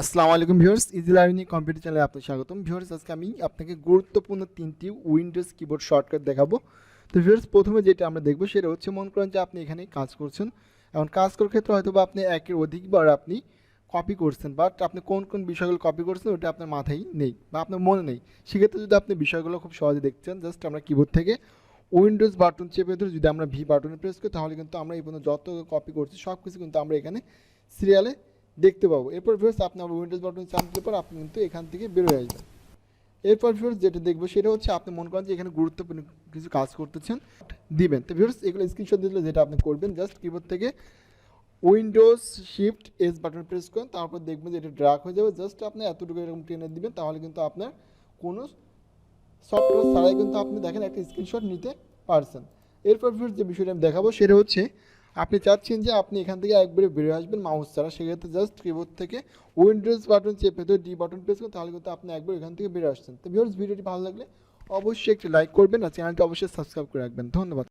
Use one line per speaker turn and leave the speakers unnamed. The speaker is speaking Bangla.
আসসালামু আলাইকুম ভিউয়ার্স, ইজি লার্নিং কম্পিউটার চ্যানেলে আপনাকে স্বাগতম। ভিউয়ার্স, আজকে আমি আপনাকে গুরুত্বপূর্ণ 3টি উইন্ডোজ কিবোর্ড শর্টকাট দেখাবো। তো ভিউয়ার্স, প্রথমে যেটা আমরা দেখবো সেটা হচ্ছে, মনে করেন যে আপনি এখানে কাজ করছেন। এখন কাজ করার ক্ষেত্রে হয়তো বা আপনি একের অধিকবার আপনি কপি করছেন, বাট আপনি কোন কোন বিষয়গুলো কপি করছেন ওটা আপনার মাথায় নেই বা আপনার মনে নেই। সেক্ষেত্রে যদি আপনি বিষয়গুলো খুব সহজে দেখতে চান, জাস্ট আমরা কিবোর্ড থেকে উইন্ডোজ বাটন চেপে ধরে যদি আমরা ভি বাটনে প্রেস করি, তাহলে কিন্তু আমরা এই পর্যন্ত যত কপি করছি সব কিছু কিন্তু আমরা এখানে সিরিয়ালে দেখতে পাবো। এরপর ভিউয়ার্স, আপনি আবার উইন্ডোজ বাটন চাপ দিলে পর আপনি কিন্তু এখান থেকে বের হয়ে আসবেন। এরপর ভিউয়ার্স, যেটা দেখবো সেটা হচ্ছে, আপনি মনে করেন যে এখানে গুরুত্বপূর্ণ কিছু কাজ করতেছেন, দিবেন। তো ভিউয়ার্স, এগুলো স্ক্রিনশট দিলে যেটা আপনি করবেন, জাস্ট কিবোর্ড থেকে Windows shift S button press করেন, তারপর দেখবেন যে এটা ড্রাগ হয়ে যাবে। জাস্ট আপনি এতটুকু এরকম টেনে দিবেন, তাহলে কিন্তু আপনার কোনো সফটওয়্যার ছাড়াই কিন্তু আপনি দেখেন একটা স্ক্রিনশট নিতে পারছেন। এরপর ভিউয়ার্স, যে বিষয়টা আমি দেখাবো সেটা হচ্ছে, আপনি চাচ্ছেন যে আপনি এখান থেকে একবারে বেরিয়ে আসবেন মাউস ছাড়া, সেক্ষেত্রে জাস্ট কিবোর্ড থেকে উইন্ডোজ বাটন চেপে ধরে ডি বাটন প্রেস করুন, তাহলে কিন্তু আপনি একবার এখান থেকে বেরিয়ে আসছেন। তো ভিউয়ার্স, ভিডিওটি ভালো লাগলে অবশ্যই একটি লাইক করবেন আর চ্যানেলটি অবশ্যই সাবস্ক্রাইব করে রাখবেন। ধন্যবাদ।